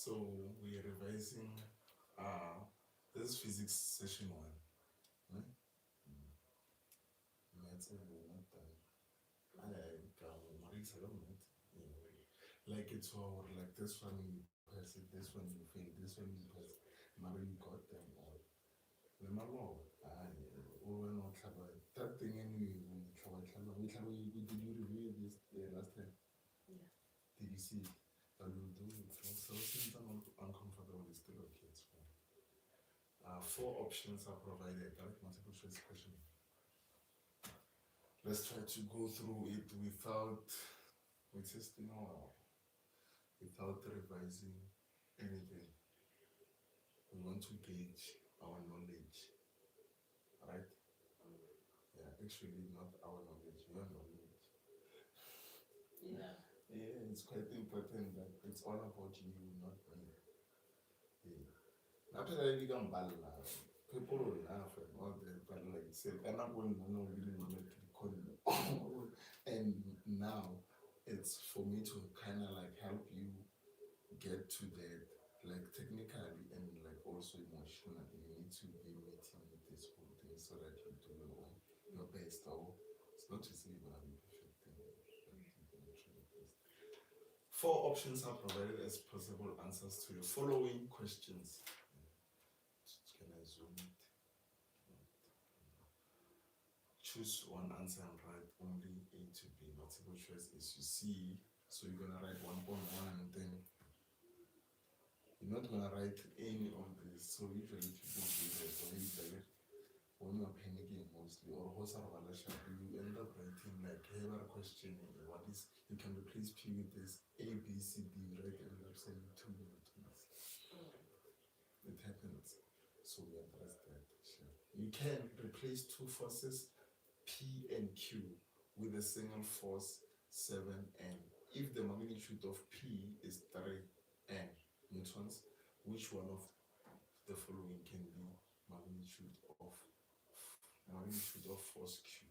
So we're revising this is physics session one. Hmm? Maths we're not done. Maths, I don't know. Like it's all like this one you pass it, this one you fail, this one you pass. Mara you got them all. Remember? We were not clever. That thing anyway we did you review this last time? Yeah. Did you see it? But we'll do it. So since I'm uncomfortable, it's still okay, it's fine. Four options are provided, right? Multiple choice question. Let's try to go through it without testing without revising anything. We want to gauge our knowledge, right? Yeah, actually, not our knowledge, your knowledge. Yeah. Yeah, it's quite important that it's all about you, not me. Yeah. Not that I become balla. People will laugh and all that, but like say, I'm not going to know really know it to call and now it's for me to kind of like help you get to that, like technically and like also emotionally. You need to be meeting with this whole thing so that you do your best. Or it's not to say you're gonna be perfect, but you're gonna try your best. Four options are provided as possible answers to the following questions. Can I zoom it? Choose one answer and write only A to B. Multiple choice is you see. So you're gonna write 1.1, then you're not gonna write any of this. So usually people do that when you're panicking mostly or you end up writing like hey, what a question, what is you can replace P with this A, B, C, D, right? And end up saying two minutes. It happens. So we address that. Sure. You can replace two forces P and Q with a single force 7N. If the magnitude of P is 3N newtons, which one of the following can be magnitude of force Q?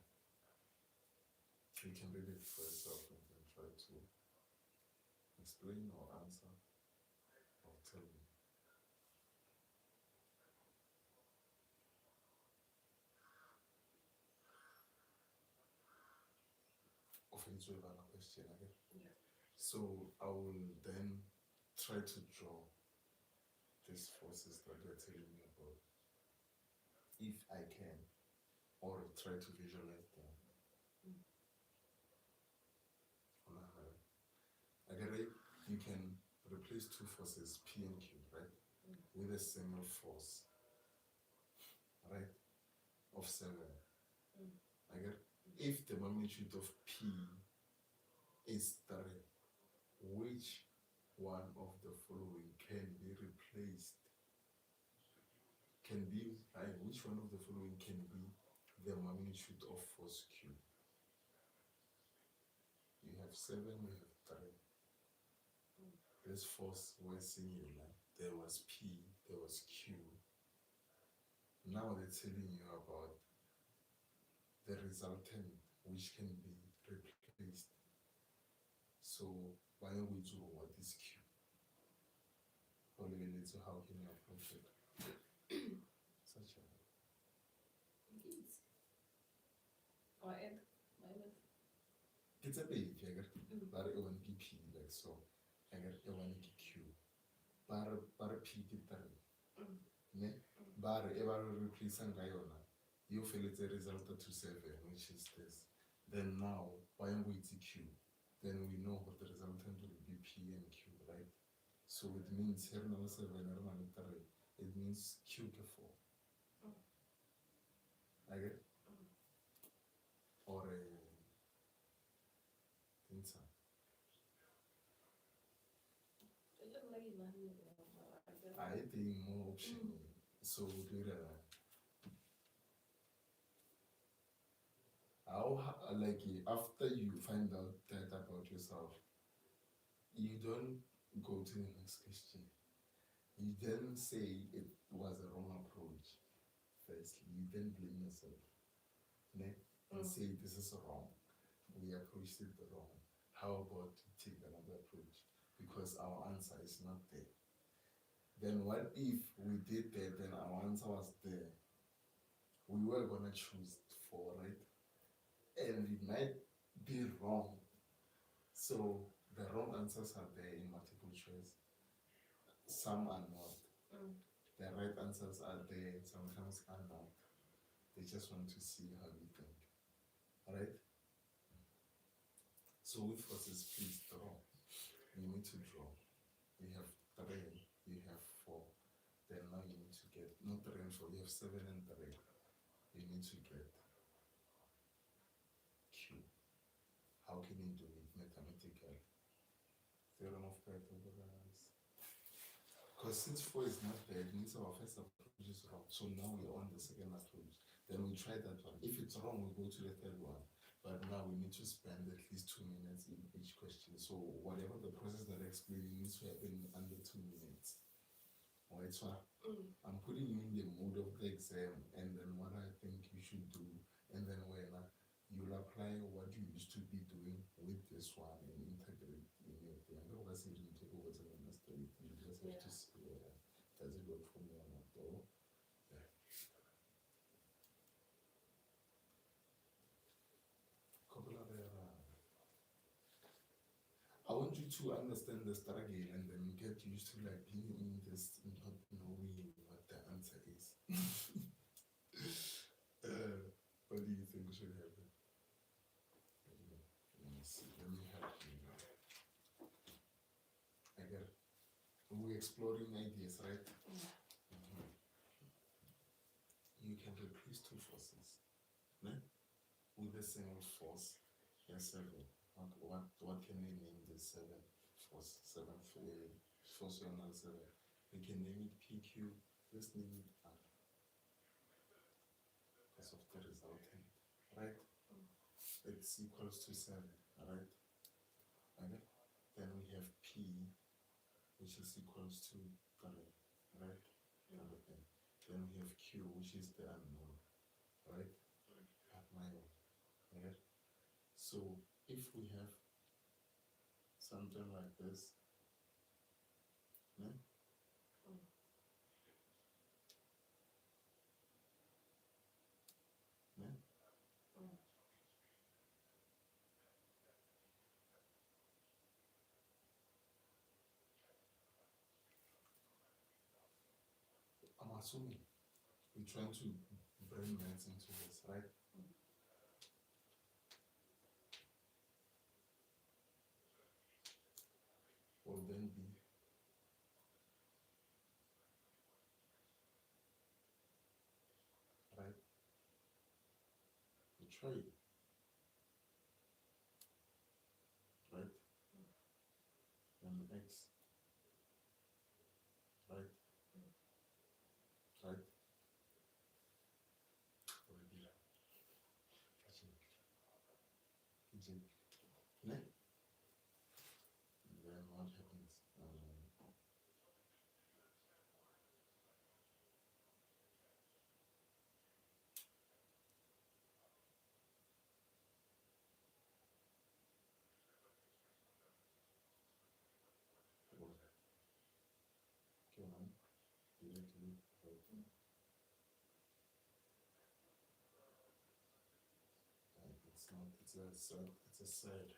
You can read it for yourself and then try to explain or answer or tell me. Offensive question again. Yeah. So I will then try to draw these forces that you're telling me about, if I can, or try to visualize them. Again, you can replace two forces, P and Q, right, with a single force, right, of 7. Again, if the magnitude of P is 3, which one of the following can be replaced? Which one of the following can be the magnitude of force Q? You have 7, you have 3. This force was singular. There was P, there was Q. Now they're telling you about the resultant, which can be replaced. So why are we doing what is Q? How can you approach it? Such a Yes. Or add minus. it's a page, I got but it won't be P like so. I got a one Q. Bar P ki 3. Ne? Bar ever replace and Guyana. You feel it's a result to 7, which is this. Then now, why am we Q? Then we know what the resultant will be P and Q, right? So it means here now 7 or 3. It means Q ke 4. I get? Or a inside. It looked like nothing. I think more option. So do that. How like after you find out that about yourself, you don't go to the next question. You then say it was a wrong approach. Firstly, you then blame yourself. Ne? And say this is wrong. We approached it wrong. How about to take another approach? Because our answer is not there. Then what if we did that, then our answer was there? We were gonna choose 4, right? And it might be wrong. So the wrong answers are there in multiple choice. Some are not. The right answers are there, sometimes are not. They just want to see how you think. Alright? So with forces, please draw. You need to draw. You have 3, you have 4. Then now you need to get, not 3 and 4, you have 7 and 3. You need to get Q. How can you do it mathematically? Theorem of Pythagoras. Because since 4 is not there, it means our first approach is wrong. So now we're on the second approach. Then we try that one. If it's wrong, we go to the third one. But now we need to spend at least 2 minutes in each question. So whatever the process that I explained needs to happen under 2 minutes. Alright, so I'm putting you in the mood of the exam and then what I think you should do, and then when you'll apply what you used to be doing with this one and integrate in your thing. Otherwise, you didn't take over the mastery. You just have to see does it work for me or not. Though. Yeah. I want you to understand the struggle and then get used to like being in this, not knowing what the answer is. What do you think should happen? Let me see. Let me help you now. I get it. We're exploring ideas, right? You can replace 2 forces, né? With a single force. Yes, 7. What can we name this 7 force? 7 force or another 7. We can name it PQ. Let's name it R. Because of the resultant, right? It's equals to 7, right? Okay. Then we have P, which is equals to 3, right? Okay. Then we have Q, which is the unknown, right? Right? So if we have something like this, né? Né? I'm assuming we're trying to bring maths into this, right? Will then be right? We try it. Right? And X. Right? Right? Né? Then what happens? Okay, man. Directly. It's not. It's a side.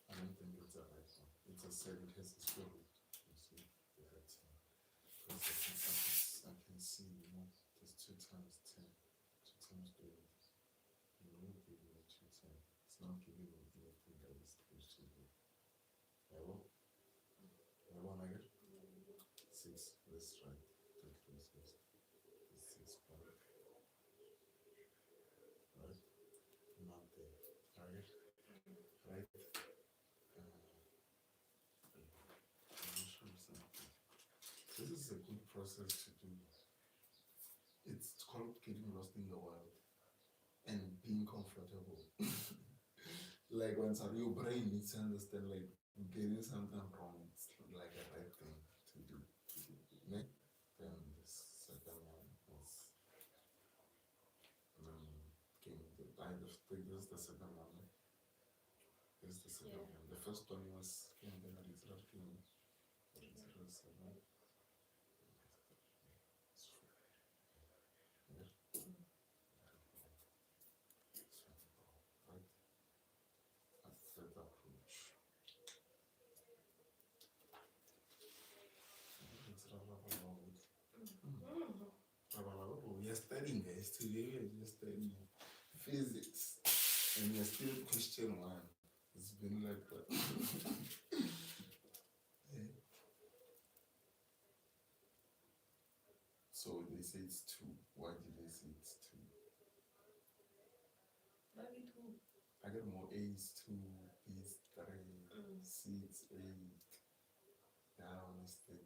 I don't think it's a right one. It's a side. It has a square root. You see, the right side. Because I can see, you know, there's 2 times 10. 2 times 12. You know, giving me 2 times. It's not giving me anything that is close to it. Hello? Hello, Nugget? 6. Let's try the closest. 6 point. Right? Not there. Right? Right? Let me show you something. This is a good process to do. It's called getting lost in the world and being comfortable. Like when your brain needs to understand, like getting something wrong, it's like a right thing to do. Then this second one is this is the second one. This is the second one. The first one was 07. We are studying, guys. Today we are just studying physics. And we are still question 1. It's been like that. So they say it's 2. Why did they say it's 2? Maybe 2. I get more. A is 2, B is 3, C is 8, that one is 13.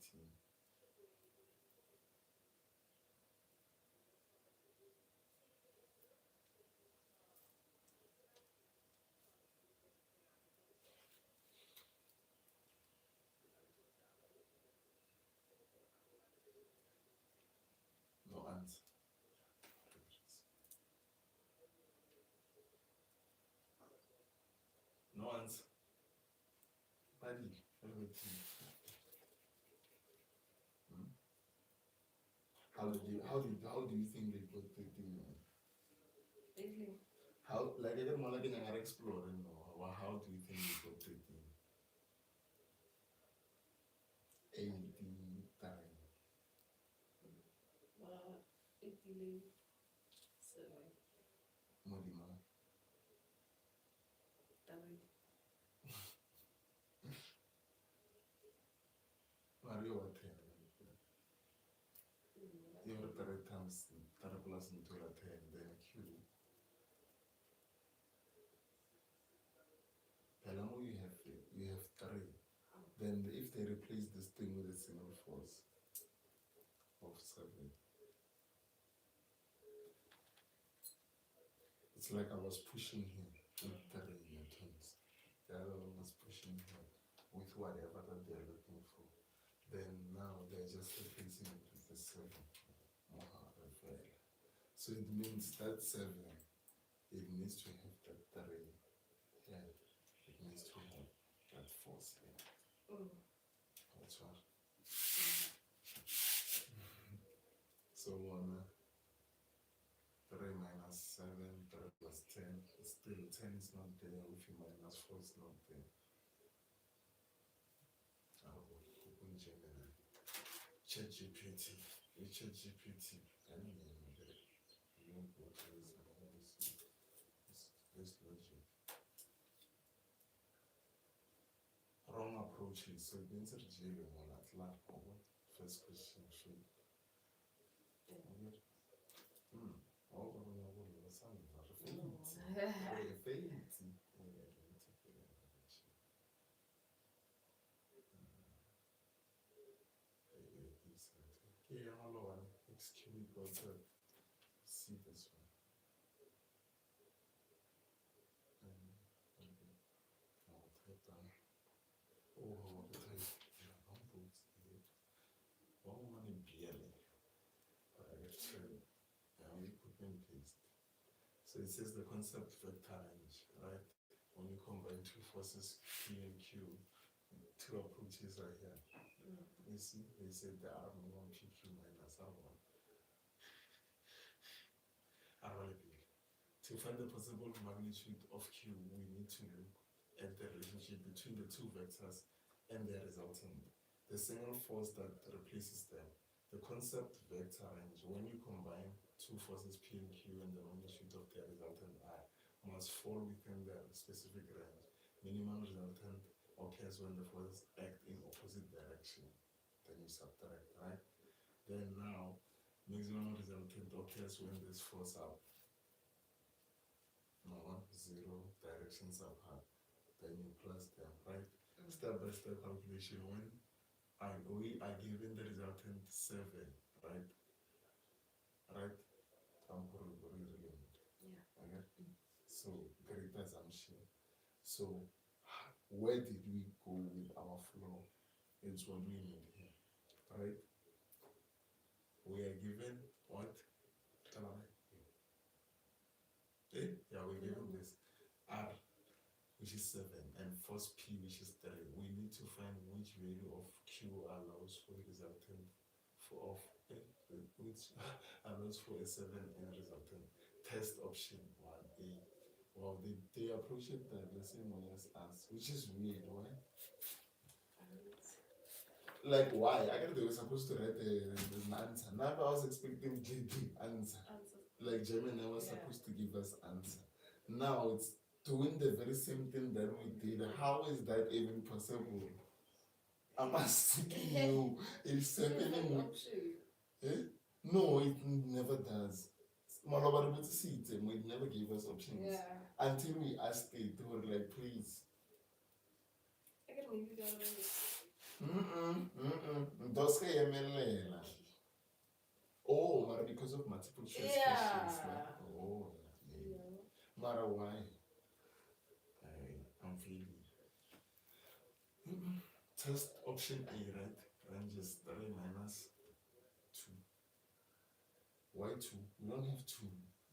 No answer. No answer. Buddy, everything. How do you think they got the thing? Lately. How like I don't want to explore, or how do you think they got the thing? 80 time. 7. Modima. Mario what 10? You have 3 times 3 plus into 10, then Q. Pelamo you have 3. Then if they replace this thing with a single force of 7, it's like I was pushing him with 3 newtons. The other one was pushing him with whatever that they're looking for. Then now they're just replacing it with the 7. So it means that 7, it needs to have that 3 here. It needs to have that force here. That's right. So 3 minus 7, 3 plus 10, still 10 is not there. If you minus 4, it's not there. Open Gemini. ChatGPT. ChatGPT. This logic. Wrong approaches. So it means it's really one at last. First question. Excuse me, see this one. So it says the concept vector range, right? When you combine 2 forces, P and Q, 2 approaches are here. You see, they said the R1 PQ minus R1. To find the possible magnitude of Q, we need to look at the relationship between the 2 vectors and their resultant, the single force that replaces them. The concept vector range, when you combine 2 forces P and Q and the magnitude of their resultant I, must fall within their specific range. Minimum resultant occurs when the forces act in opposite direction. Then you subtract, right? Then now, maximum resultant occurs when this force up. 0 directions apart. Then you plus them, right? Step by step calculation. When we are given the resultant 7, right? Right? Yeah. Okay. So great assumption. So where did we go with our flow? It's what we need here, right? We are given what? Yeah, we're given this R, which is 7, and force P, which is 3. We need to find which value of Q allows for the resultant which allows for a 7 and resultant. Test option 1A. Well, they approach it the same way as us, which is weird, right? Like why? I guess they were supposed to write an answer. Now I was expecting JP answer. Answer. Like Gemini was Yeah. supposed to give us answer. Now it's doing the very same thing that we did. How is that even possible? I'm asking you. It's There's an happening. option. Eh? No, it never does. Malobari would see it, and it never gave us options. Yeah. Until we asked it, they were like, please. I can leave you down there. Doska yemelela. Oh, Mara, because of multiple choice questions. Yeah. Oh, yeah. Yeah. Mara, why? I'm feeling. Test option A, right? Ranges 3 minus 2. Why 2? We don't have 2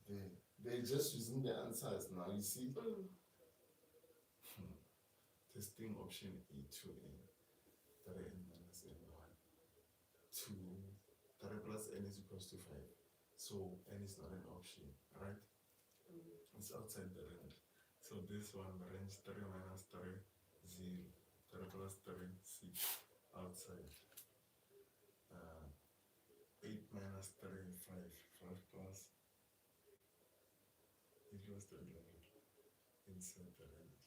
there. They're just using the answers now, you see? Testing option A, 2n. 3n minus n1. 2. 3 plus n is equals to 5. So n is not an option, right? It's outside the range. So this one, range 3 minus 3, 0. 3 plus 3, 6. Outside. 8 minus 3, 5. 5 plus equals to 11. Inside the range.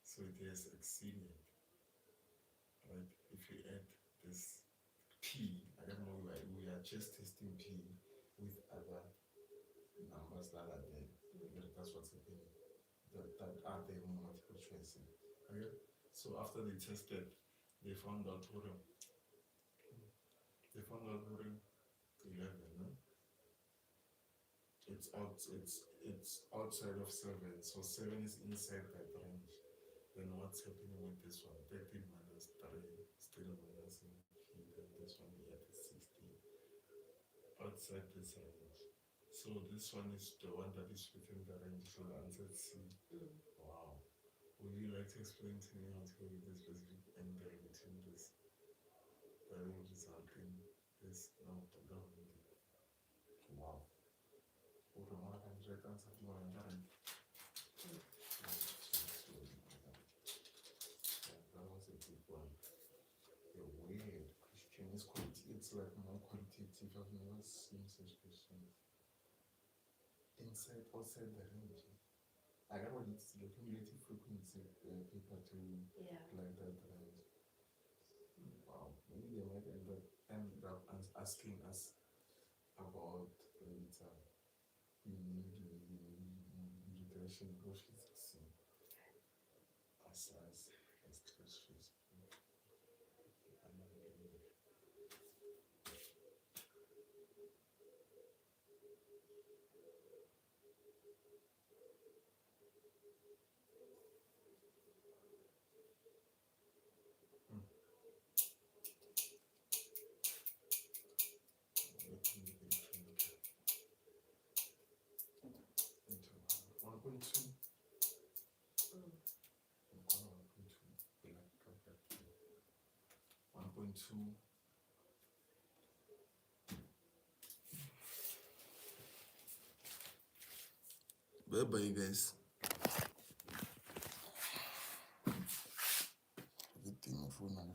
So it has exceeded, right? If you add this P, I don't know, we are just testing P with other numbers that are there. That's what's happening. That are there multiple choice. Okay? So after they tested, they found out what 11. No? It's outside of 7, so 7 is inside that range. Then what's happening with this one? 13 minus 3, still minus P, then this one we have 16. Outside this range. So this one is the one that is within the range, so the answer is C. Wow. Would you like to explain to me how to go with this specific angle between this? That will result in this. No. Wow. That was a big one. A weird question. It's like more quantitative. I've never seen such questions. Inside, outside the range. I got what it's the cumulative frequency paper to like that range. Wow. Maybe they might end up asking us about regression of physics as questions. Bye bye, guys. Everything for now.